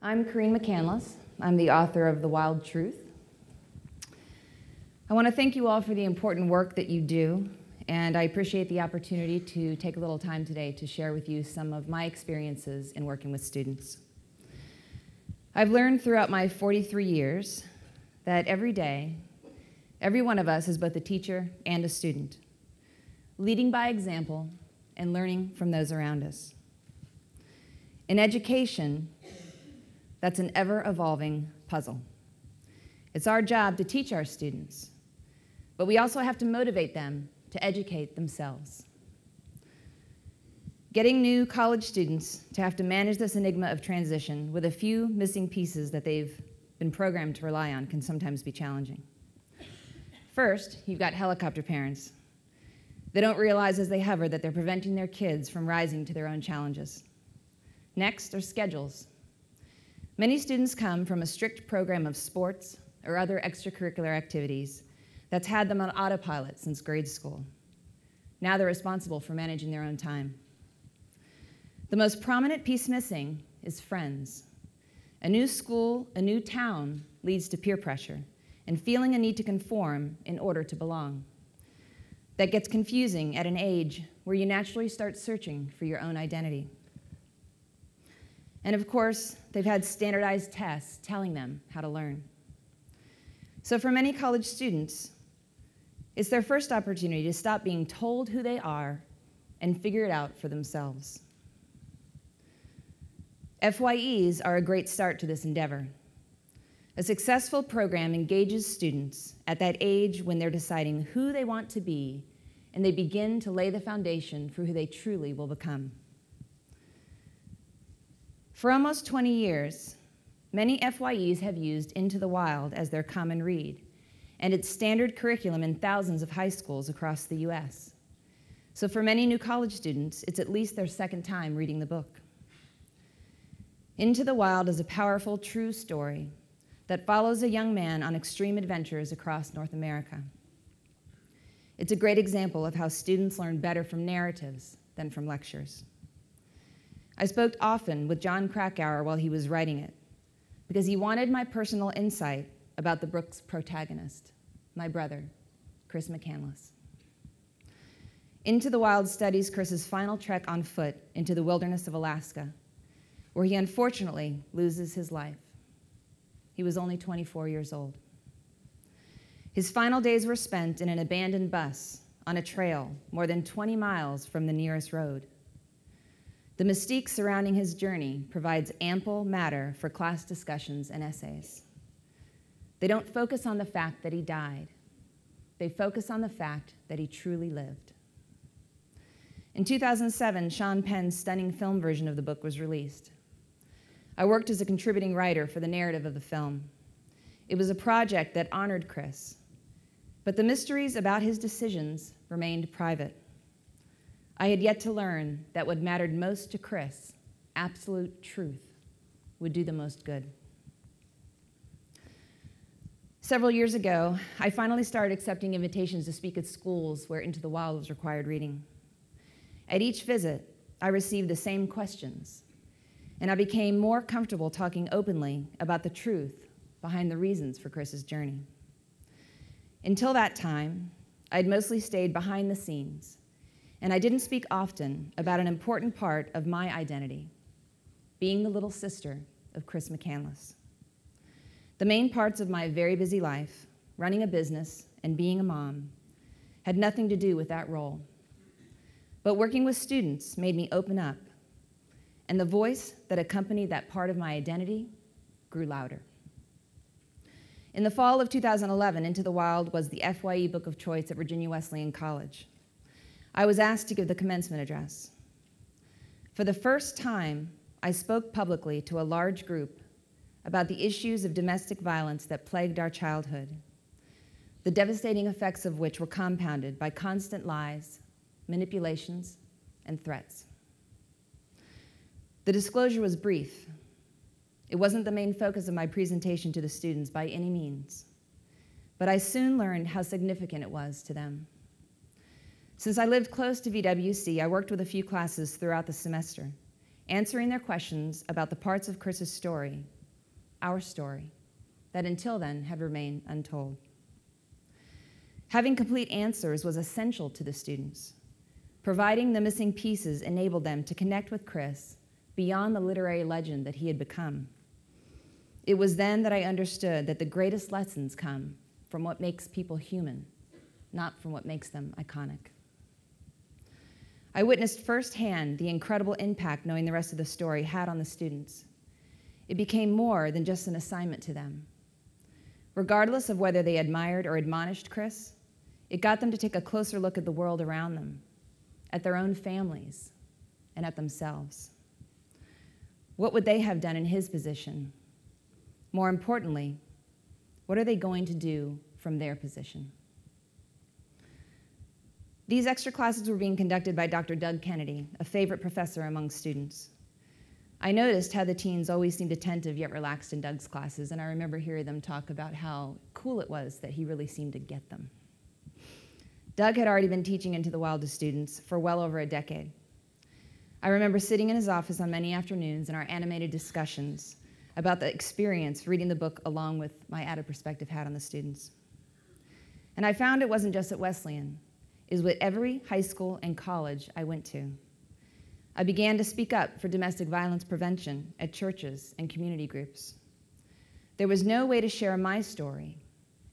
I'm Carine McCandless. I'm the author of The Wild Truth. I want to thank you all for the important work that you do, and I appreciate the opportunity to take a little time today to share with you some of my experiences in working with students. I've learned throughout my 43 years that every day, every one of us is both a teacher and a student, leading by example and learning from those around us. In education, that's an ever-evolving puzzle. It's our job to teach our students, but we also have to motivate them to educate themselves. Getting new college students to have to manage this enigma of transition with a few missing pieces that they've been programmed to rely on can sometimes be challenging. First, you've got helicopter parents. They don't realize as they hover that they're preventing their kids from rising to their own challenges. Next are schedules. Many students come from a strict program of sports or other extracurricular activities that's had them on autopilot since grade school. Now they're responsible for managing their own time. The most prominent piece missing is friends. A new school, a new town leads to peer pressure and feeling a need to conform in order to belong. That gets confusing at an age where you naturally start searching for your own identity. And of course, they've had standardized tests telling them how to learn. So for many college students, it's their first opportunity to stop being told who they are and figure it out for themselves. FYEs are a great start to this endeavor. A successful program engages students at that age when they're deciding who they want to be, and they begin to lay the foundation for who they truly will become. For almost 20 years, many FYEs have used Into the Wild as their common read, and its standard curriculum in thousands of high schools across the US. So for many new college students, it's at least their second time reading the book. Into the Wild is a powerful, true story that follows a young man on extreme adventures across North America. It's a great example of how students learn better from narratives than from lectures. I spoke often with John Krakauer while he was writing it, because he wanted my personal insight about the book's protagonist, my brother, Carine McCandless. Into the Wild studies Chris's final trek on foot into the wilderness of Alaska, where he unfortunately loses his life. He was only 24 years old. His final days were spent in an abandoned bus on a trail more than 20 miles from the nearest road. The mystique surrounding his journey provides ample matter for class discussions and essays. They don't focus on the fact that he died. They focus on the fact that he truly lived. In 2007, Sean Penn's stunning film version of the book was released. I worked as a contributing writer for the narrative of the film. It was a project that honored Chris, but the mysteries about his decisions remained private. I had yet to learn that what mattered most to Chris, absolute truth, would do the most good. Several years ago, I finally started accepting invitations to speak at schools where Into the Wild was required reading. At each visit, I received the same questions, and I became more comfortable talking openly about the truth behind the reasons for Chris's journey. Until that time, I'd mostly stayed behind the scenes, and I didn't speak often about an important part of my identity, being the little sister of Carine McCandless. The main parts of my very busy life, running a business and being a mom, had nothing to do with that role. But working with students made me open up, and the voice that accompanied that part of my identity grew louder. In the fall of 2011, Into the Wild was the FYE book of choice at Virginia Wesleyan College. I was asked to give the commencement address. For the first time, I spoke publicly to a large group about the issues of domestic violence that plagued our childhood, the devastating effects of which were compounded by constant lies, manipulations, and threats. The disclosure was brief. It wasn't the main focus of my presentation to the students by any means, but I soon learned how significant it was to them. Since I lived close to VWC, I worked with a few classes throughout the semester, answering their questions about the parts of Chris's story our story, that until then had remained untold. Having complete answers was essential to the students. Providing the missing pieces enabled them to connect with Chris beyond the literary legend that he had become. It was then that I understood that the greatest lessons come from what makes people human, not from what makes them iconic. I witnessed firsthand the incredible impact knowing the rest of the story had on the students. It became more than just an assignment to them. Regardless of whether they admired or admonished Chris, it got them to take a closer look at the world around them, at their own families, and at themselves. What would they have done in his position? More importantly, what are they going to do from their position? These extra classes were being conducted by Dr. Doug Kennedy, a favorite professor among students. I noticed how the teens always seemed attentive yet relaxed in Doug's classes, and I remember hearing them talk about how cool it was that he really seemed to get them. Doug had already been teaching Into the Wild to students for well over a decade. I remember sitting in his office on many afternoons in our animated discussions about the experience reading the book along with my added perspective hat on the students. And I found it wasn't just at Wesleyan. It was with every high school and college I went to. I began to speak up for domestic violence prevention at churches and community groups. There was no way to share my story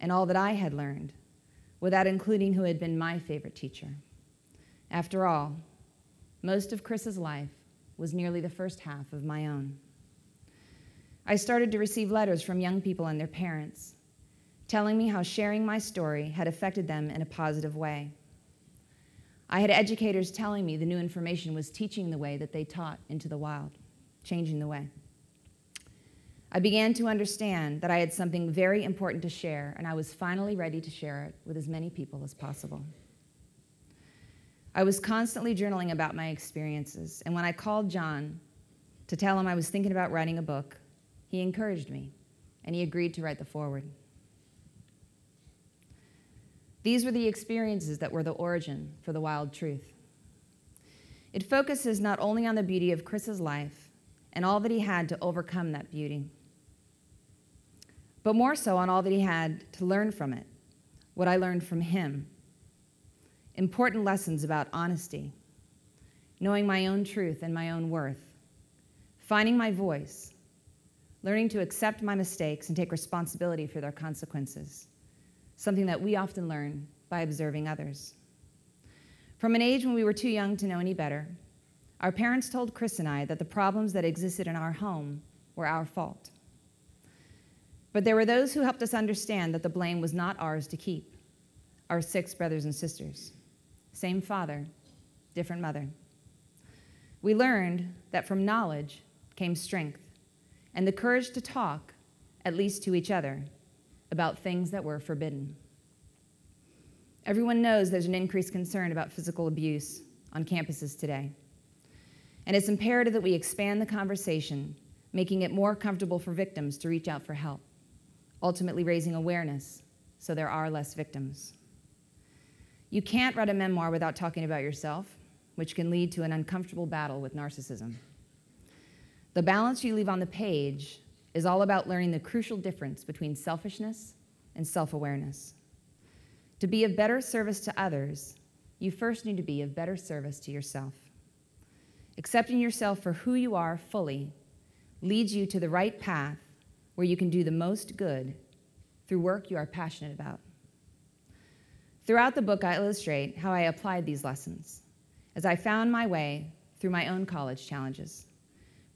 and all that I had learned without including who had been my favorite teacher. After all, most of Chris's life was nearly the first half of my own. I started to receive letters from young people and their parents, telling me how sharing my story had affected them in a positive way. I had educators telling me the new information was teaching the way that they taught Into the Wild, changing the way. I began to understand that I had something very important to share, and I was finally ready to share it with as many people as possible. I was constantly journaling about my experiences, and when I called John to tell him I was thinking about writing a book, he encouraged me, and he agreed to write the foreword. These were the experiences that were the origin for The Wild Truth. It focuses not only on the beauty of Chris's life and all that he had to overcome that beauty, but more so on all that he had to learn from it, what I learned from him. Important lessons about honesty, knowing my own truth and my own worth, finding my voice, learning to accept my mistakes and take responsibility for their consequences, something that we often learn by observing others. From an age when we were too young to know any better, our parents told Chris and I that the problems that existed in our home were our fault. But there were those who helped us understand that the blame was not ours to keep, our 6 brothers and sisters. Same father, different mother. We learned that from knowledge came strength and the courage to talk, at least to each other, about things that were forbidden. Everyone knows there's an increased concern about physical abuse on campuses today. And it's imperative that we expand the conversation, making it more comfortable for victims to reach out for help, ultimately raising awareness so there are less victims. You can't write a memoir without talking about yourself, which can lead to an uncomfortable battle with narcissism. The balance you leave on the page is all about learning the crucial difference between selfishness and self-awareness. To be of better service to others, you first need to be of better service to yourself. Accepting yourself for who you are fully leads you to the right path where you can do the most good through work you are passionate about. Throughout the book, I illustrate how I applied these lessons as I found my way through my own college challenges,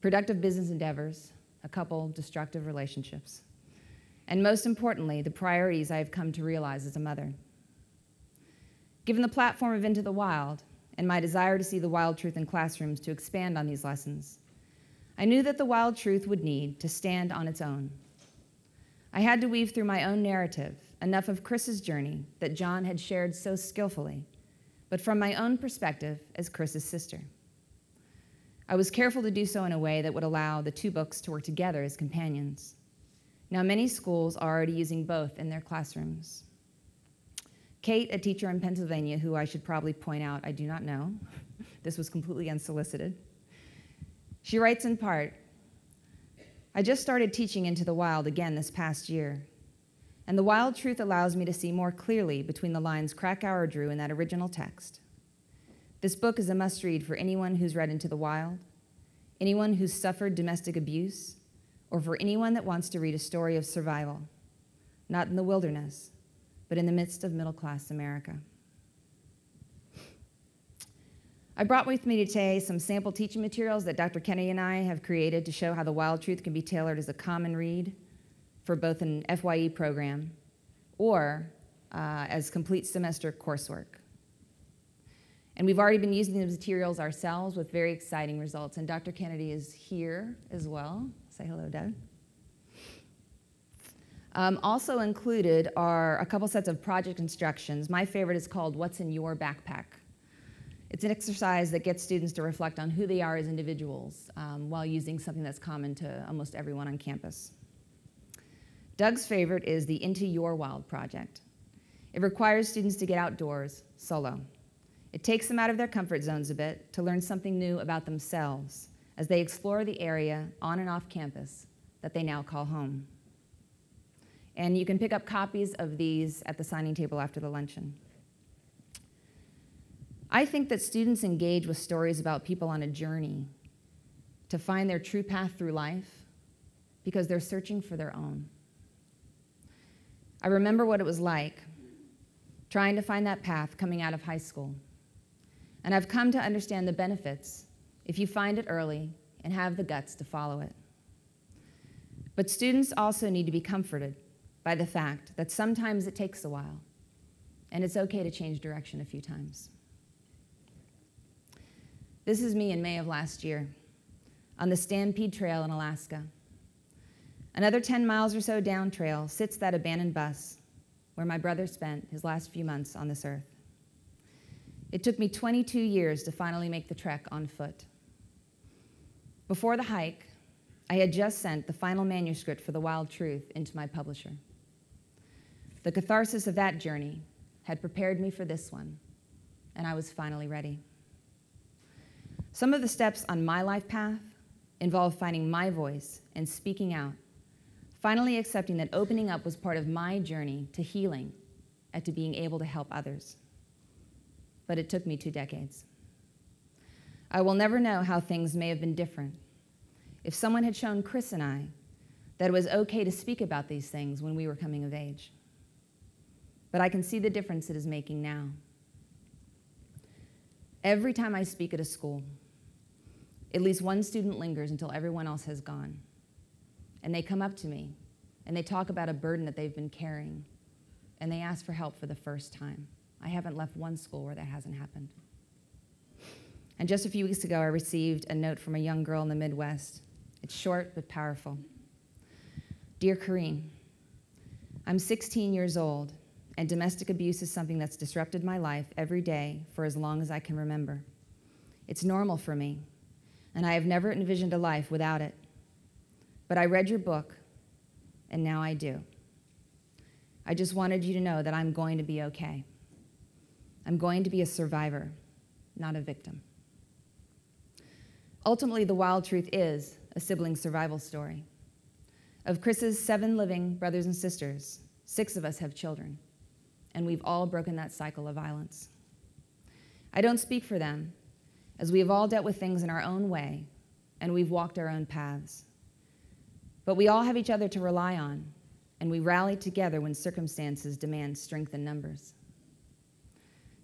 productive business endeavors, a couple destructive relationships, and most importantly, the priorities I have come to realize as a mother. Given the platform of Into the Wild and my desire to see the wild truth in classrooms to expand on these lessons, I knew that the wild truth would need to stand on its own. I had to weave through my own narrative enough of Chris's journey that John had shared so skillfully, but from my own perspective as Chris's sister. I was careful to do so in a way that would allow the 2 books to work together as companions. Now, many schools are already using both in their classrooms. Kate, a teacher in Pennsylvania, who I should probably point out I do not know, this was completely unsolicited, she writes in part, I just started teaching Into the Wild again this past year, and the wild truth allows me to see more clearly between the lines Krakauer drew in that original text. This book is a must-read for anyone who's read Into the Wild, anyone who's suffered domestic abuse, or for anyone that wants to read a story of survival, not in the wilderness, but in the midst of middle-class America. I brought with me today some sample teaching materials that Dr. Kennedy and I have created to show how the wild truth can be tailored as a common read for both an FYE program or as complete semester coursework. And we've already been using the materials ourselves with very exciting results. And Dr. Kennedy is here as well. Say hello, Doug. Also included are a couple sets of project instructions. My favorite is called What's in Your Backpack? It's an exercise that gets students to reflect on who they are as individuals while using something that's common to almost everyone on campus. Doug's favorite is the Into Your Wild project. It requires students to get outdoors solo. It takes them out of their comfort zones a bit to learn something new about themselves as they explore the area on and off campus that they now call home. And you can pick up copies of these at the signing table after the luncheon. I think that students engage with stories about people on a journey to find their true path through life because they're searching for their own. I remember what it was like trying to find that path coming out of high school. And I've come to understand the benefits if you find it early and have the guts to follow it. But students also need to be comforted by the fact that sometimes it takes a while, and it's okay to change direction a few times. This is me in May of last year on the Stampede Trail in Alaska. Another 10 miles or so down trail sits that abandoned bus where my brother spent his last few months on this earth. It took me 22 years to finally make the trek on foot. Before the hike, I had just sent the final manuscript for The Wild Truth into my publisher. The catharsis of that journey had prepared me for this one, and I was finally ready. Some of the steps on my life path involved finding my voice and speaking out, finally accepting that opening up was part of my journey to healing and to being able to help others. But it took me 2 decades. I will never know how things may have been different if someone had shown Chris and I that it was okay to speak about these things when we were coming of age. But I can see the difference it is making now. Every time I speak at a school, at least one student lingers until everyone else has gone. And they come up to me, and they talk about a burden that they've been carrying, and they ask for help for the first time. I haven't left one school where that hasn't happened. And just a few weeks ago, I received a note from a young girl in the Midwest. It's short but powerful. Dear Carine, I'm 16 years old, and domestic abuse is something that's disrupted my life every day for as long as I can remember. It's normal for me, and I have never envisioned a life without it. But I read your book, and now I do. I just wanted you to know that I'm going to be okay. I'm going to be a survivor, not a victim. Ultimately, The Wild Truth is a sibling survival story. Of Chris's 7 living brothers and sisters, 6 of us have children, and we've all broken that cycle of violence. I don't speak for them, as we have all dealt with things in our own way, and we've walked our own paths. But we all have each other to rely on, and we rally together when circumstances demand strength in numbers.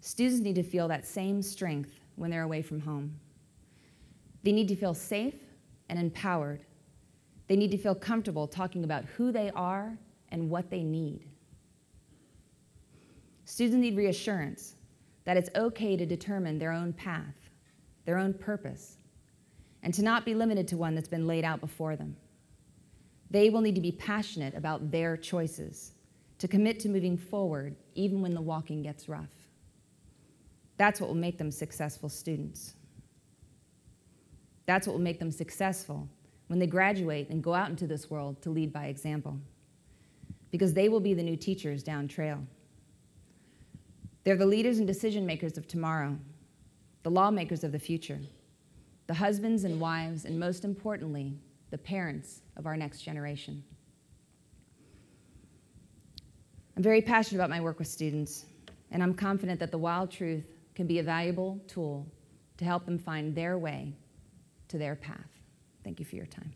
Students need to feel that same strength when they're away from home. They need to feel safe and empowered. They need to feel comfortable talking about who they are and what they need. Students need reassurance that it's okay to determine their own path, their own purpose, and to not be limited to one that's been laid out before them. They will need to be passionate about their choices, to commit to moving forward even when the walking gets rough. That's what will make them successful students. That's what will make them successful when they graduate and go out into this world to lead by example, because they will be the new teachers down trail. They're the leaders and decision makers of tomorrow, the lawmakers of the future, the husbands and wives, and most importantly, the parents of our next generation. I'm very passionate about my work with students, and I'm confident that the Wild Truth can be a valuable tool to help them find their way to their path. Thank you for your time.